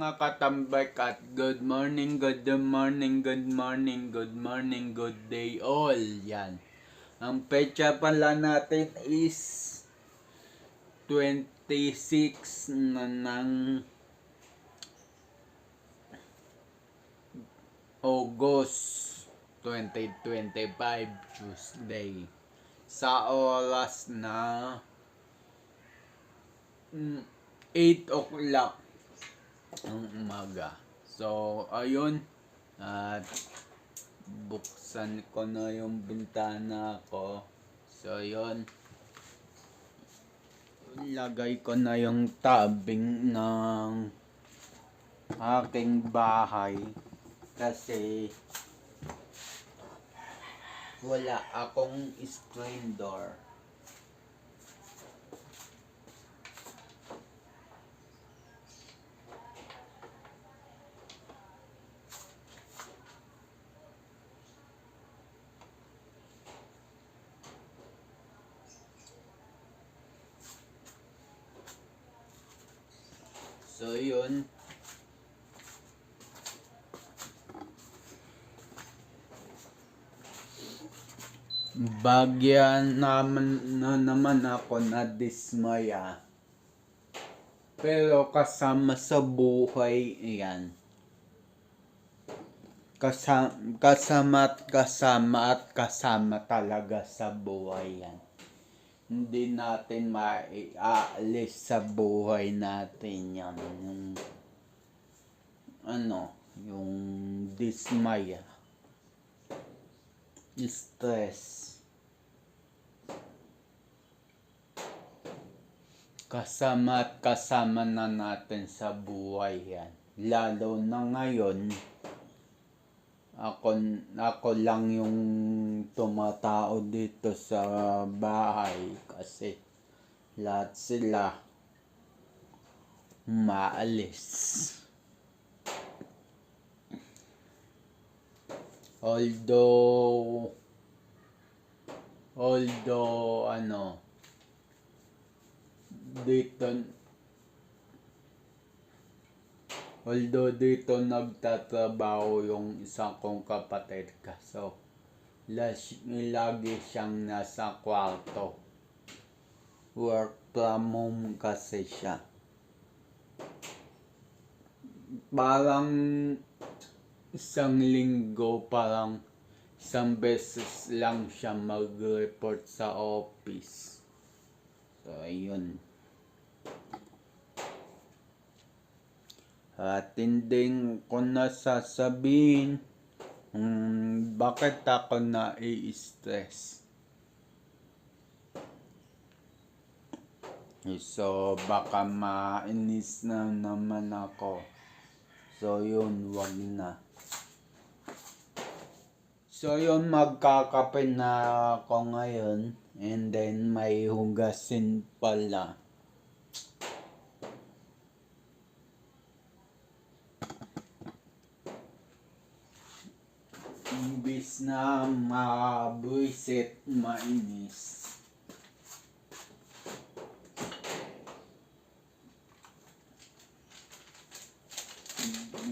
mga katambak at good morning, good morning, good morning, good morning, good day all. Yan. Ang petsa pala natin is 26 na ng August 2025, Tuesday. Sa oras na 8 o'clock ang umaga. So, ayun. At buksan ko na yung bintana ko. So, ayun. Ilagay ko na yung tabing ng aking bahay. Kasi wala akong screen door. So, yun. Bagyan naman ako na dismaya. Pero kasama sa buhay yan. Kasama talaga sa buhay yan. Hindi natin maiaalis sa buhay natin yan. Yung dismaya. Stress. Kasama na natin sa buhay yan. Lalo na ngayon, ako lang yung tumatao dito sa bahay kasi lahat sila maalis. Although dito nagtatrabaho yung isang kong kapatid, kaso lagi siyang nasa kwarto. Work from home kasi siya. Parang isang linggo, isang beses lang siya mag-report sa office. So, ayun. At hindi ko na sasabihin bakit ako na-i-stress. So, baka mainis na naman ako. So, yun, wag na. So, yun, magkakape na ako ngayon. And then, may hugasin pala. Imbis na mabuisit, mainis.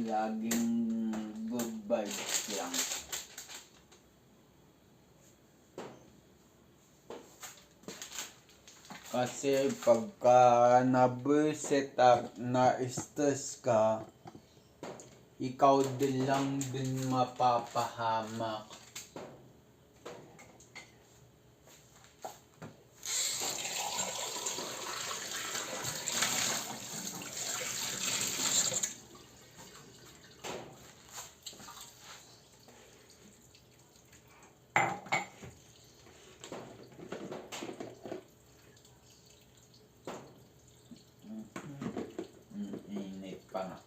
Laging good vibes lang. Kasi pagka nabuisit at na-stress ka, ikaw din lang din mapapahamak. Init pa nga.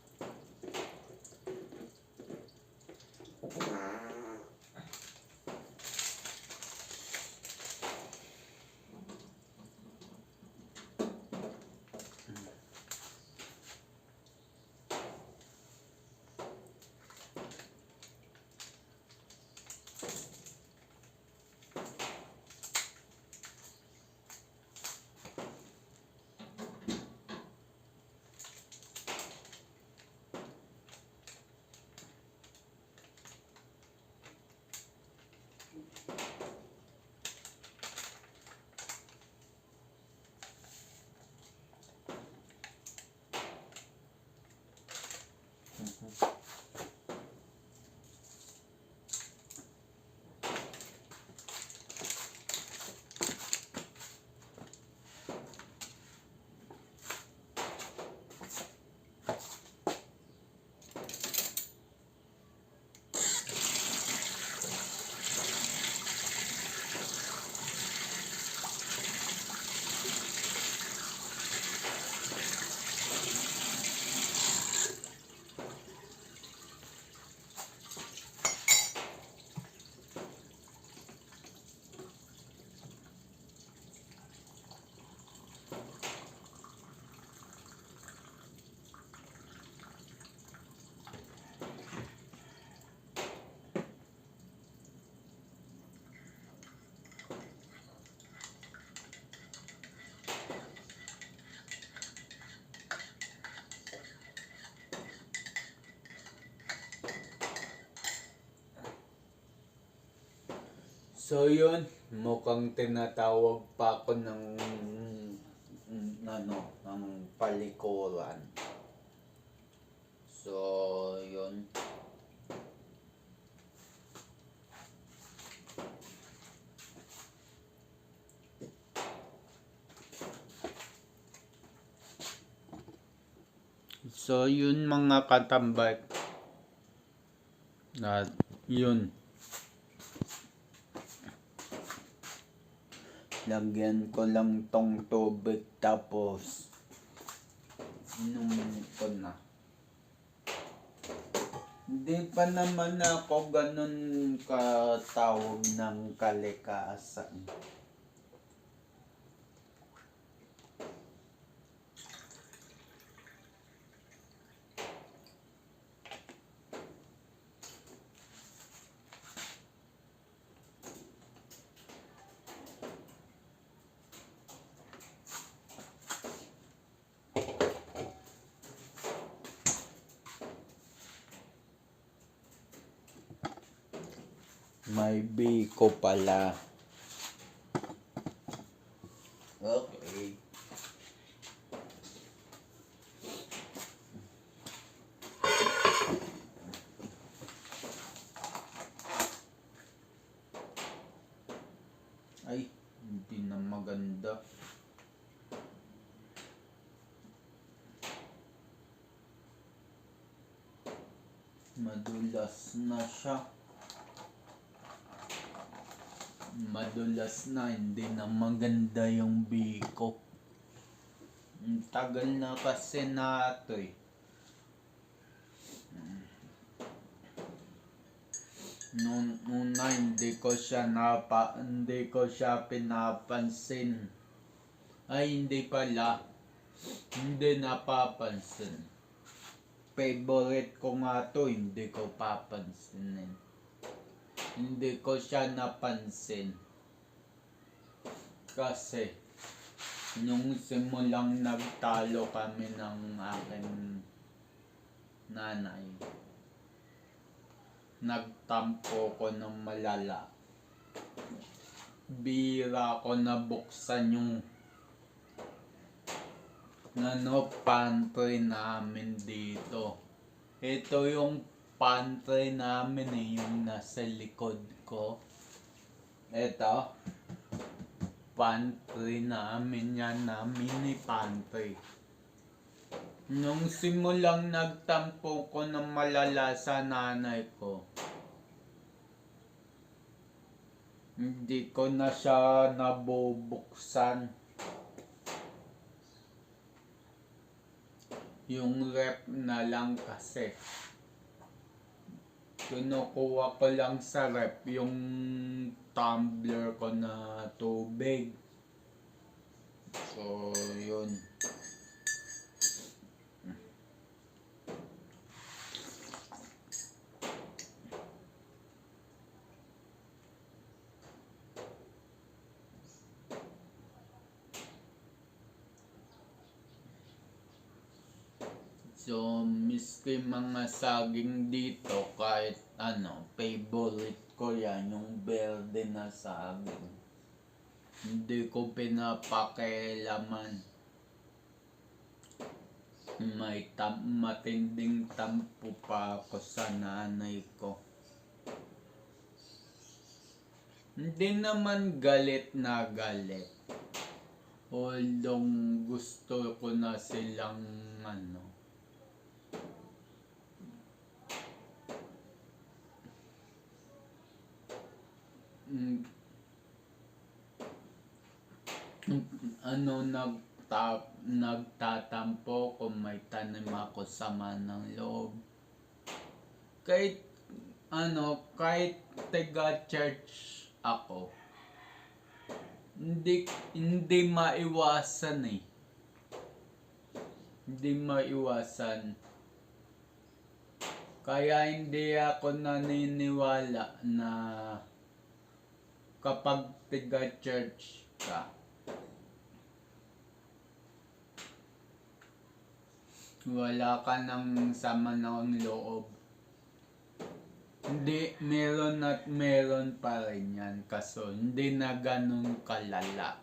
So yun, mukhang tinatawag pa ako ng ng palikuran. So yun. So yun mga katambay. At yun. Lagyan ko lang tong tubig tapos inumin ko na. Hindi pa naman ako ganun katawag ng kalikasan. May biko pala. Okay. Ay, hindi na maganda. Madulas na siya. Madulas na, hindi na maganda yung biko. Ang tagal na kasi na ito eh. Noong una hindi ko siya pinapansin. Ay hindi pala. Hindi napapansin. Favorite ko nga to, hindi ko papansinin. Hindi ko siya napansin. Kasi nung simulang nagtalo kami ng aking nanay, nagtampo ko ng malala. Bira ko nabuksan yung pantry namin dito. Ito yung pantry namin yung nasa likod ko. Ito, pantry namin yan, mini pantry. Nung simulang nagtampo ko ng malala sa nanay ko, hindi ko na siya nabubuksan. Yung rep na lang kasi. Kinukuha ko lang sa rep yung tumbler ko na tubig. So, yun. So, miski mga saging dito, kahit favorite ko yan, yung berde na saging. Hindi ko pinapakialaman. matinding tampo pa ako sa nanay ko. Hindi naman galit na galit. Although gusto ko na silang nagtatampo kung may tanim ako sama ng loob. Kahit taga-church ako, hindi maiwasan eh. Hindi maiwasan. Kaya hindi ako naniniwala na kapag taga-church ka, wala ka ng sama ng loob. Hindi, meron at meron pa rin yan. Kaso hindi na ganun kalala.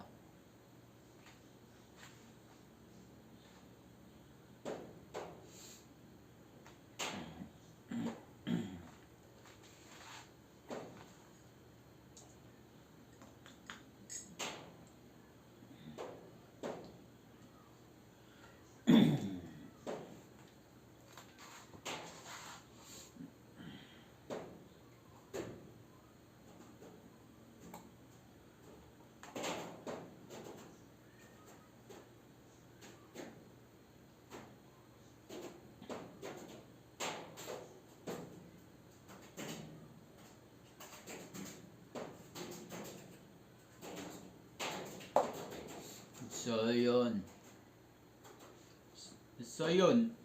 So yun,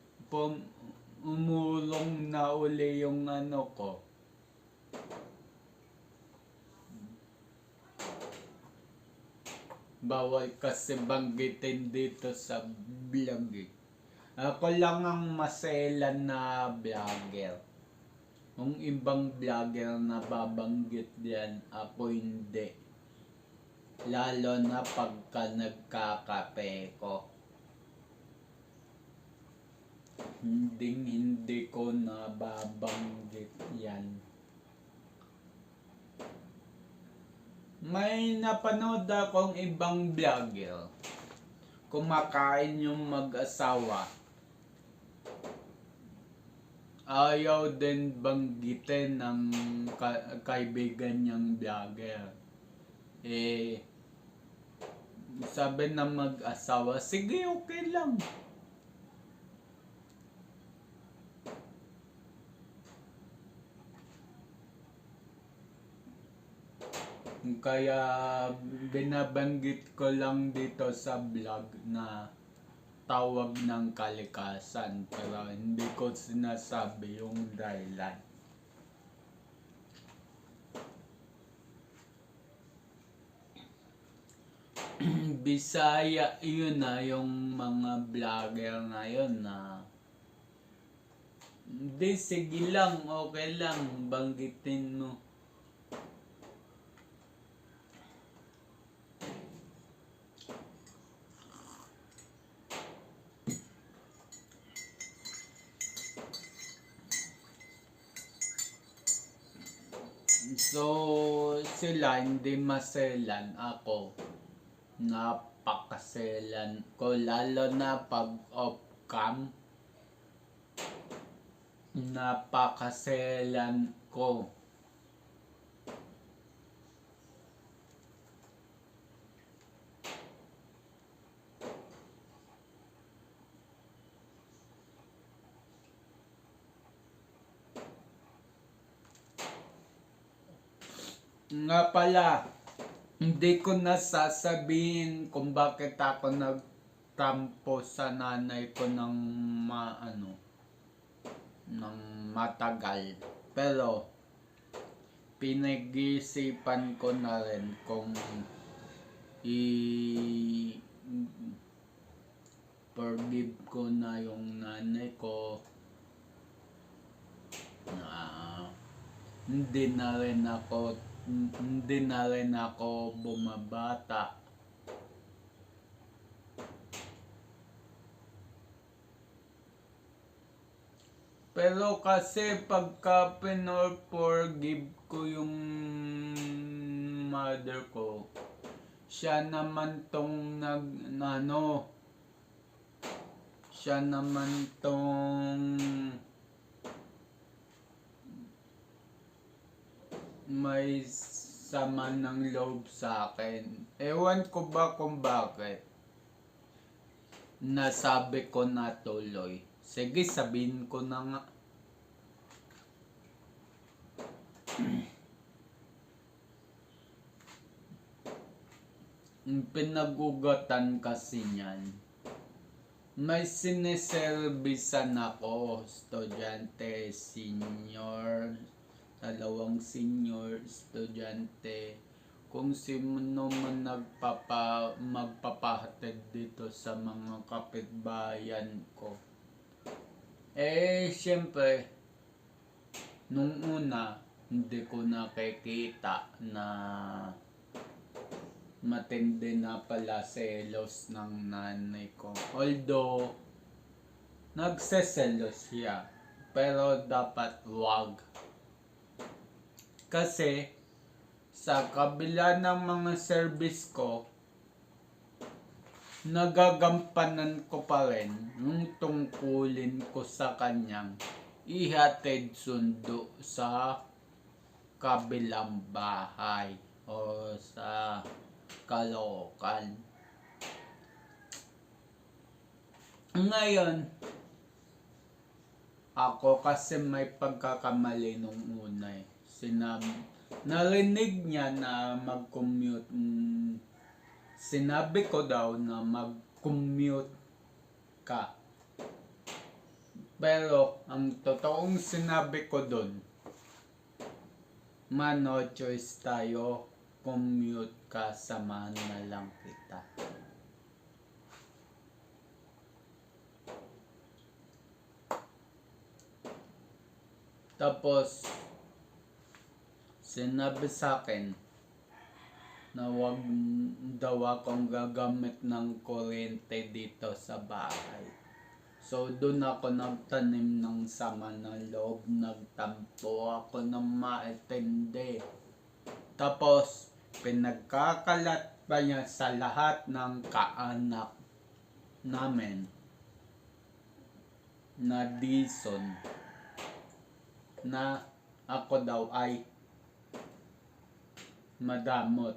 umulong na uli yung ko. Bawal kasi banggitin dito sa vlog eh. Ako lang ang maselan na vlogger. Kung ibang vlogger na babanggit diyan, ako hindi. Lalo na pagka nagkakape ko. Hindi ko nababanggit yan. May napanood akong ibang vlogger. Kumakain yung mag-asawa. Ayaw din banggitin ng kaibigan niyang vlogger. Sabi ng mag-asawa, sige, okay lang. Kaya binabanggit ko lang dito sa vlog na tawag ng kalikasan, pero hindi ko sinasabi yung dahilan. Bisaya yun na yung mga vlogger ngayon na hindi, sige lang, okay lang, banggitin mo. So, sila hindi maselan, ako napakaselan ko, lalo na pag off-cam. Napakaselan ko. Nga pala, hindi ko nasasabihin kung bakit ako nagtampo sa nanay ko ng ng matagal. Pero pinag-iisipan ko na rin kung forgive ko na yung nanay ko na hindi na rin ako bumabata. Pero kasi pagka forgive ko yung mother ko, siya naman tong siya naman tong may sama ng loob sa akin. Ewan ko ba kung bakit. Nasabi ko na tuloy. Sige, sabihin ko na nga. Pinagugatan kasi niyan. May sineservisan ako, estudyante, senior, dalawang senior, estudyante, kung sino man magpapahatid dito sa mga kapitbayan ko. Siyempre, nung una, hindi ko nakikita na matindi na pala selos ng nanay ko. Although, nagseselos siya. Pero dapat wag. Kasi, sa kabila ng mga service ko, nagagampanan ko pa rin yung tungkulin ko sa kanyang ihatid sundo sa kabilang bahay o sa Caloocan. Ngayon, ako kasi may pagkakamali nung una eh. Narinig niya na mag-commute. Sinabi ko daw na mag-commute ka. Pero, ang totoong sinabi ko dun, no choice tayo, commute ka, samahan na lang kita. Tapos, sinabi sa akin na wag daw akong gagamit ng kuryente dito sa bahay. So, doon ako nagtanim ng sama ng loob, nagtampo ako ng maitindi. Tapos, pinagkakalat pa niya sa lahat ng kaanak namin na Dison na ako daw ay madamot.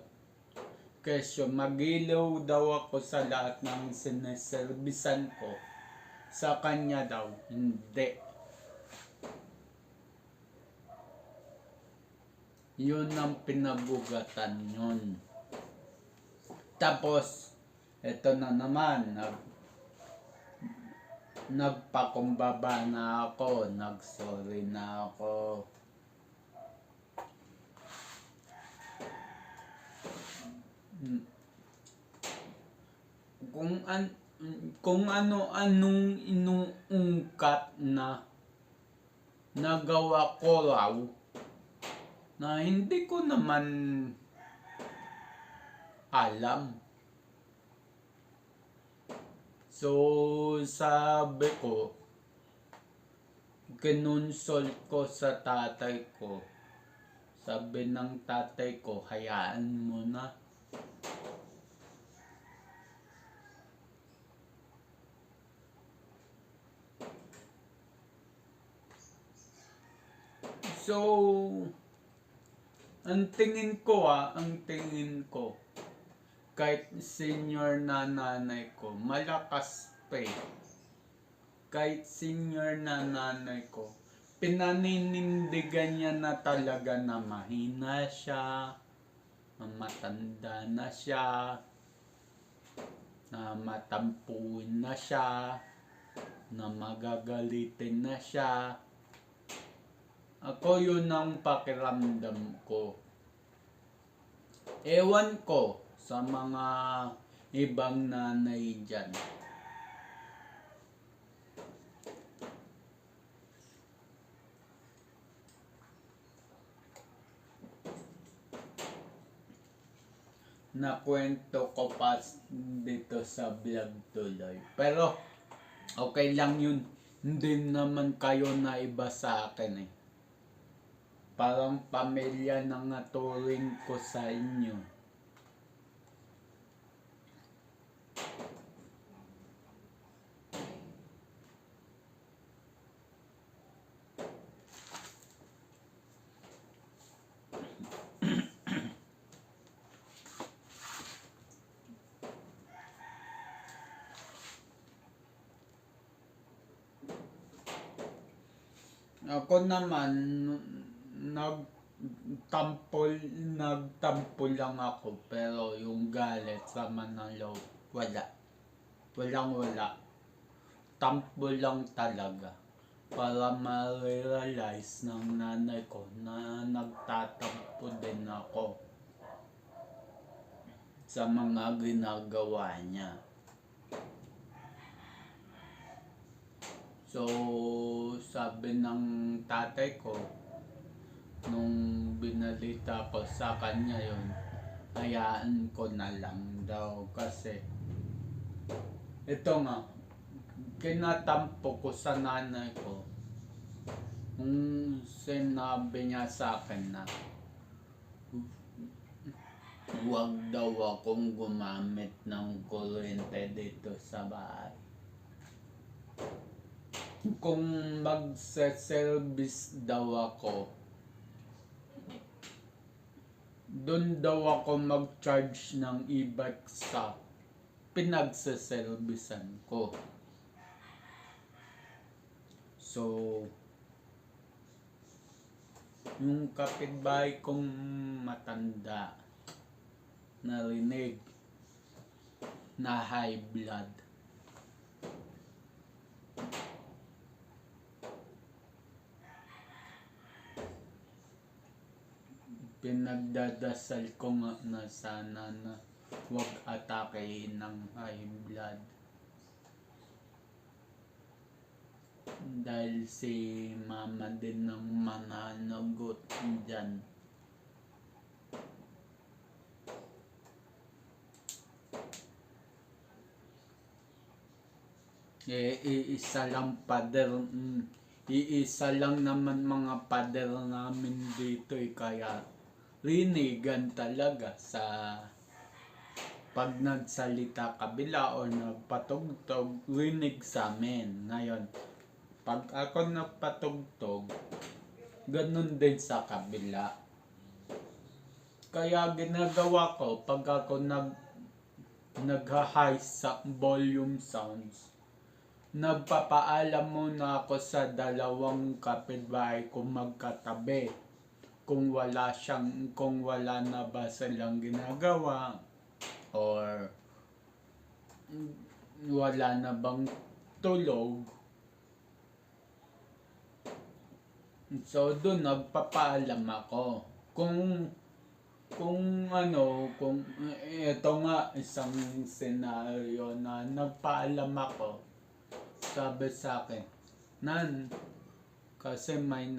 Kasi magilaw daw ako sa lahat ng sineservisan ko. Sa kanya daw, hindi. Yun ang pinagugatan yun. Tapos, eto na naman, nagpakumbaba na ako, nagsorry na ako. Kung ano-anong inuungkat na nagawa ko raw, na hindi ko naman alam. So, sabi ko, kinunsol ko sa tatay ko. Sabi ng tatay ko, hayaan mo na. So, ang tingin ko, kahit senior na nanay ko, malakas pa eh. Kahit senior na nanay ko, pinaninindigan niya na talaga na mahina siya, na matanda na siya, na matampuin na siya, na magagalitin na siya. Ako yun ang pakiramdam ko. Ewan ko sa mga ibang nanay dyan. Nakwento ko pa dito sa vlog tuloy. Pero, okay lang yun. Hindi naman kayo na iba sa akin eh. Parang pamilya na nga turing ko sa inyo. Ako naman, nagtampo lang ako, pero yung galit sa manalo, wala. Wala. Tampo lang talaga. Para ma-realize ng nanay ko na nagtatampo din ako sa mga ginagawa niya. So, sabi ng tatay ko, nung binalita ko sa kanya yun, hayaan ko na lang daw kasi ito nga, kinatampo ko sa nanay ko kung sinabi niya sa akin na huwag daw akong gumamit ng kuryente dito sa bahay. Kung magse-service daw ako, doon daw ako mag-charge ng e-bike sa pinagse-servicean ko. So, yung kapitbahay kong matanda narinig na high blood. Pinagdadasal ko nga na sana na huwag atakehin ng high blood. Dahil si mama din ng mananagot dyan. Iisa lang iisa lang naman mga pader namin dito kaya rinigan talaga sa pag nagsalita kabila o nagpatugtog, rinig sa amin. Ngayon, pag ako nagpatugtog, ganun din sa kabila. Kaya ginagawa ko, pag ako nag-high sa volume sounds, nagpapaalam muna ako sa dalawang kapitbahay kung magkatabi. Kung wala na ba silang ginagawa or wala na bang tulog. So doon nagpapaalam ako. Kung ito nga isang senaryo na nagpaalam ako, sabi sa akin, Nan, kasi may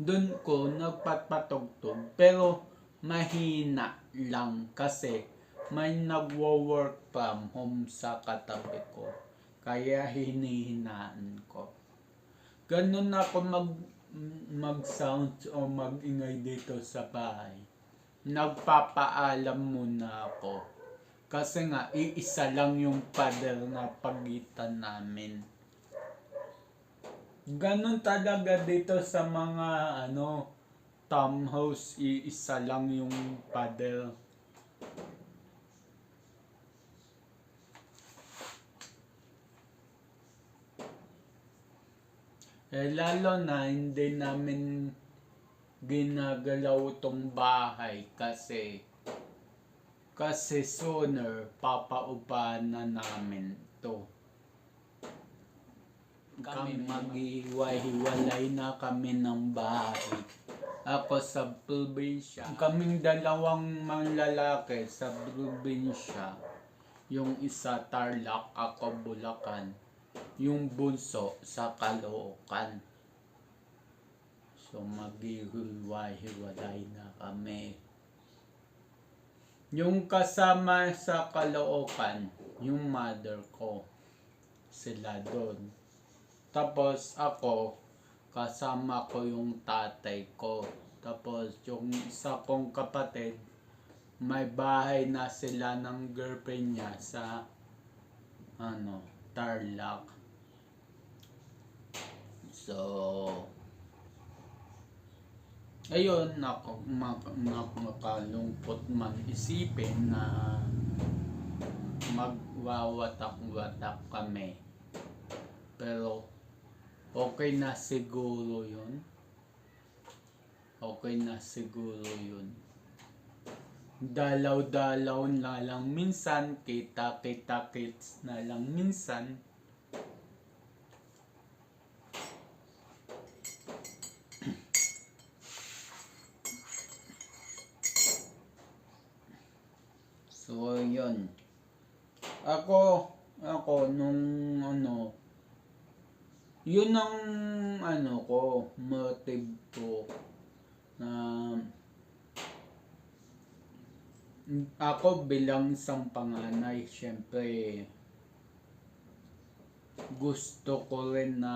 doon ko nagpapatugtog, pero mahina lang kasi may nagwo-work from home sa katabi ko. Kaya hinihinaan ko. Ganun ako mag-sound o mag-ingay dito sa bahay. Nagpapaalam muna ako. Kasi nga, iisa lang yung pader na pagitan namin. Ganun talaga dito sa mga townhouse, iisa lang yung pader. Lalo na hindi namin ginagalaw tong bahay kasi sooner papaupahan na namin to. Kami maghiwa-hiwalay na kami ng bahay. Ako sa probinsya. Kaming dalawang manlalaki sa probinsya. Yung isa Tarlac, ako Bulacan. Yung bunso sa Caloocan. So maghiwa-hiwalay na kami. Yung kasama sa Caloocan, yung mother ko. sila doon. Tapos ako, kasama ko yung tatay ko. Tapos yung isa kong kapatid, may bahay na sila ng girlfriend niya sa Tarlac. So, ayun, nakalungkot man isipin na magwawatak-watak kami. Pero, okay na siguro yun. Okay na siguro yun. Dalaw-dalaw na lang minsan, kita-kita-kits na lang minsan. So, yun. Ako nung yun ang motive ko na ako bilang isang panganay, syempre gusto ko rin na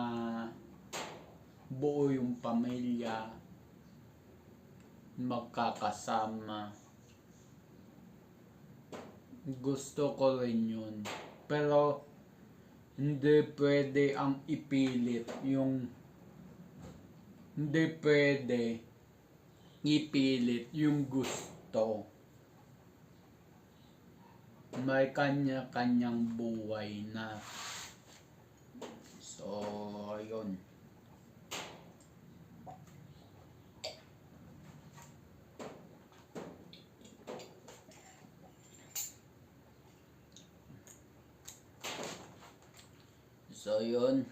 buo yung pamilya, magkakasama. Gusto ko rin yun. Pero hindi pwede ang ipilit yung gusto. May kanya-kanyang buhay na. So, yun. So, yun.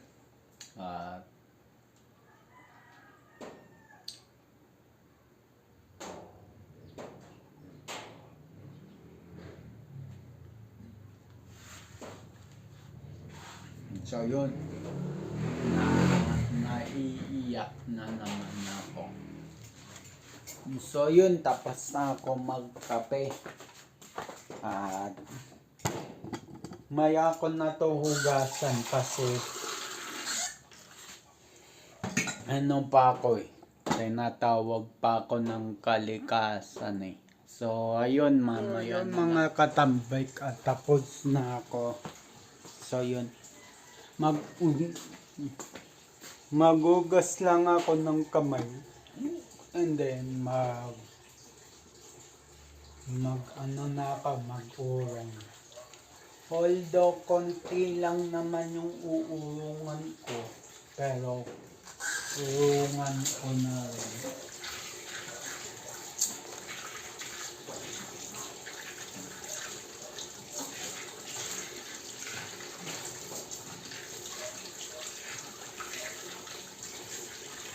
So, yun. Naiiyak na naman ako. So, yun. Tapos na ako magkape. At maya ko na to hugasan kasi pa ako tinatawag pa ako ng kalikasan So ayun mamaya mga katambay at tapos na ako. So yun, magugas lang ako ng kamay and then mag-urong. Although konti lang naman yung uurungan ko, pero urungan ko na rin.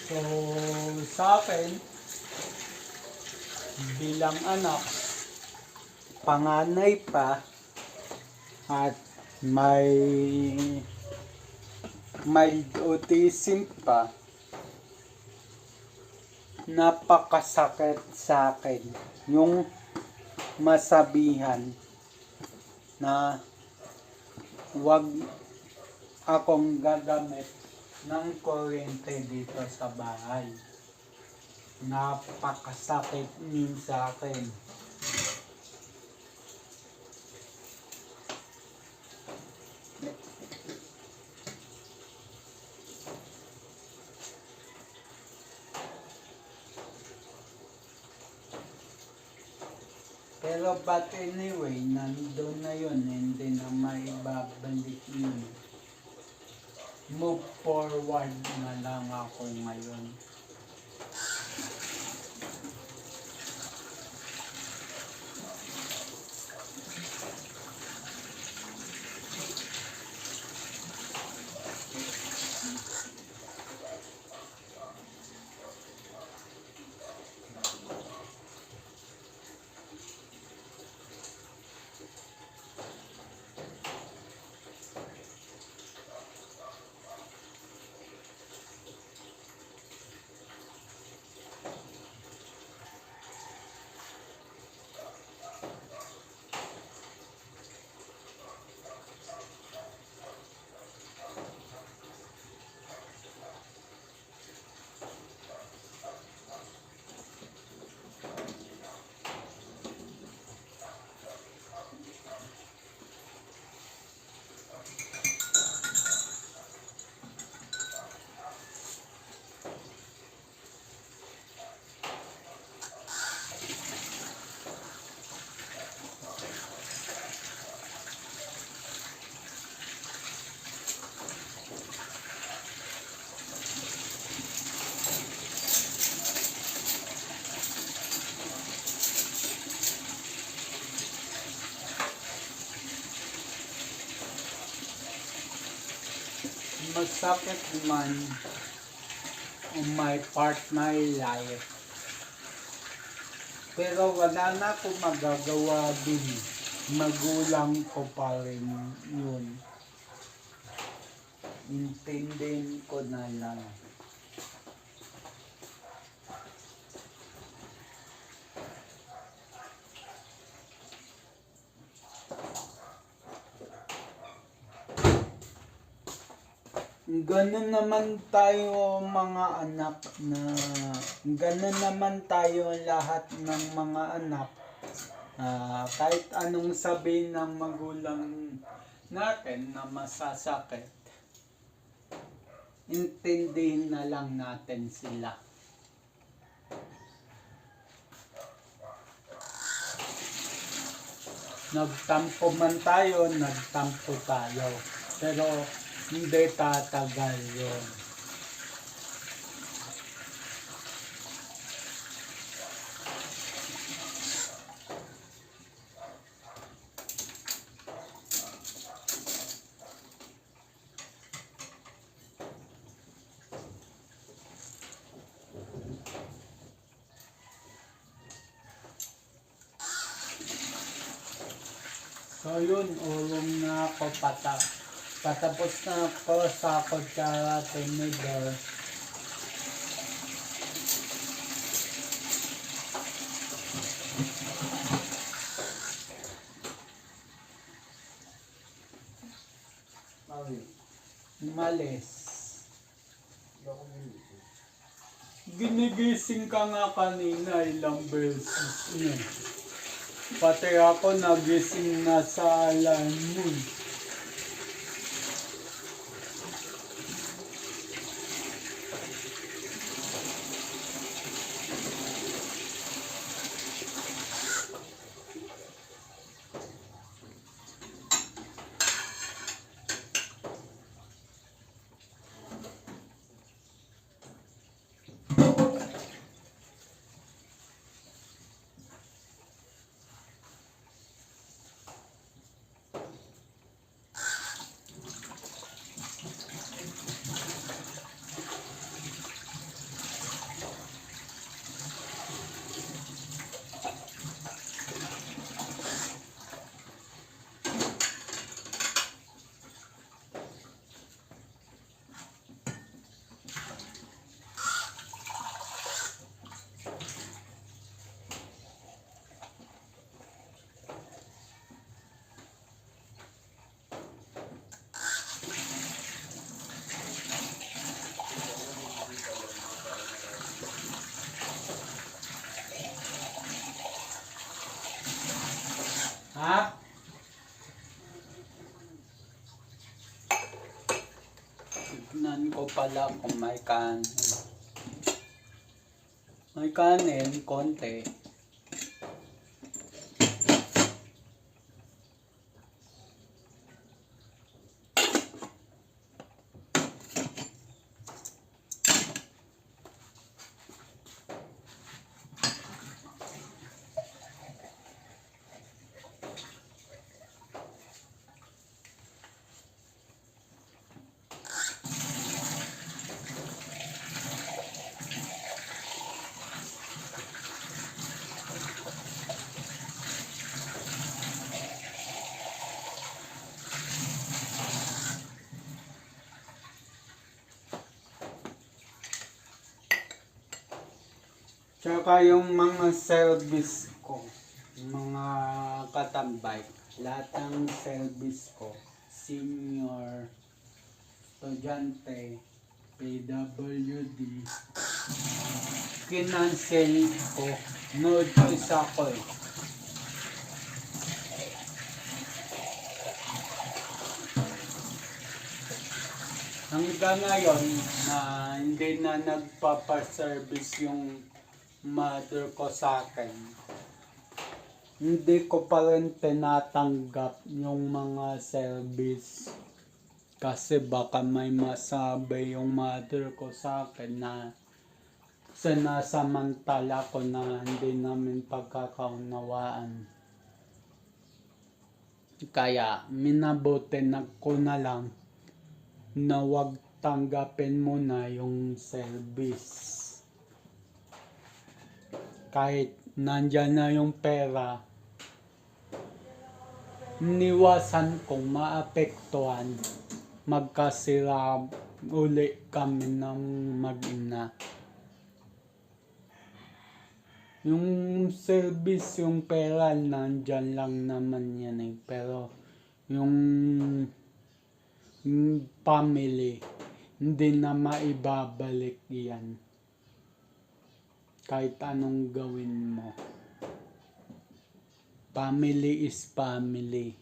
So, sa akin, bilang anak, panganay pa, at may autism pa, napakasakit sa akin yung masabihan na wag akong gagamit ng kuryente dito sa bahay. Napakasakit yun sa akin. Pero but anyway, nandun na yun, hindi na maibabalik yun. Move forward na lang ako ngayon. masakit man on my part my life. Pero wala na akong magagawa dun. Magulang ko pa rin yun. Intindihin ko na lang. Ganun naman tayo mga anak na ganun naman tayo lahat ng mga anak. Kahit anong sabihin ng magulang natin na masasakit, intindihin na lang natin sila. Nagtampo man tayo, nagtampo tayo. Pero hindi tatagal yun. So yun, urong na ako patapos na ako sa kutsara tinidor. Malis. Ginigising ka nga kanina ilang beses na. Pati ako nagising na sa alarm mo. Ha? Tignan ko pala kung may kanin. May kanin, konti. Tsaka yung mga service ko, mga katambay, lahat ng service ko, senior, estudyante, PWD, kinansel ko, no choice ako eh. Hanggang ngayon na hindi na nagpapaservice yung mother ko sa akin, hindi ko pa rin tinatanggap yung mga service kasi baka may masabi yung mother ko sa akin na sinasamantala ko na hindi namin pagkakaunawaan. Kaya minabuti na ko na lang na wag tanggapin mo na yung service. Kahit nandyan na yung pera, niwasan kong maapektuhan, magkasira uli kami ng mag-ina. Yung service, yung pera, nandyan lang naman yan eh. Pero yung family, hindi na maibabalik yan. Kahit anong gawin mo. Family is family.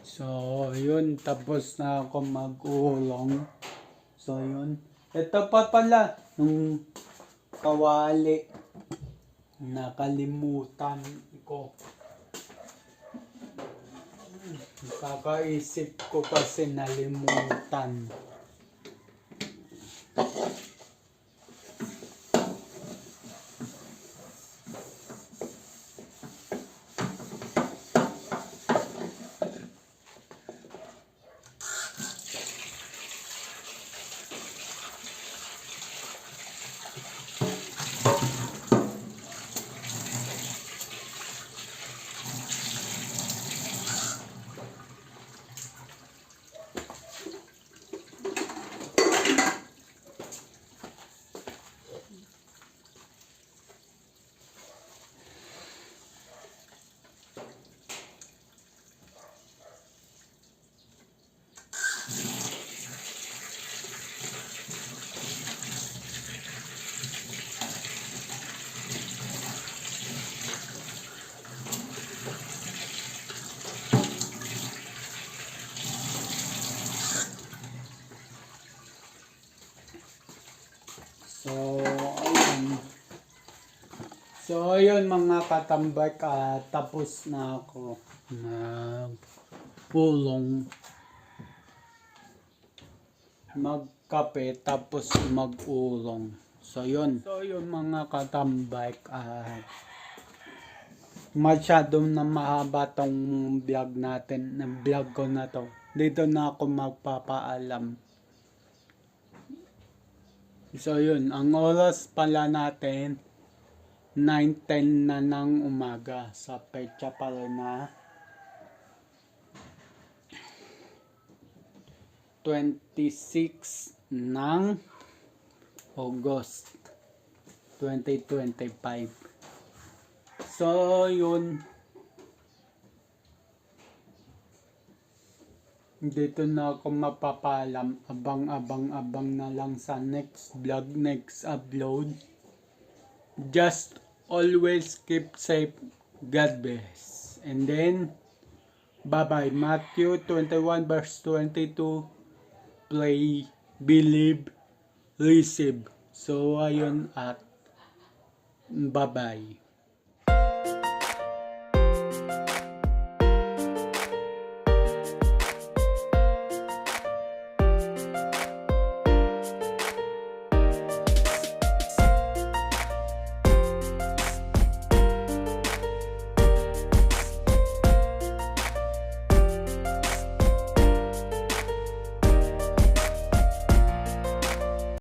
So, yun. Tapos na ako mag-ulong. So, yun. Ito pa pala. Nung kawali. Nakalimutan ko. Kakaisip ko kasi nalimutan. So, ayun. So, ayun mga katambak, tapos na ako magpulong, magkape, tapos magulong. So, yun. So, yun mga katambak, masyadong na mahaba tong vlog natin, vlog ko na to. Dito na ako magpapaalam. So yun, ang oras pala natin 9:10 na ng umaga sa petsa pala na 26 ng August 2025. So yun, dito na ako mapapalam. Abang na lang sa next vlog, next upload. Just always keep safe. God bless. And then, bye-bye. Matthew 21 verse 22. Pray, believe, receive. So, ayun at bye-bye.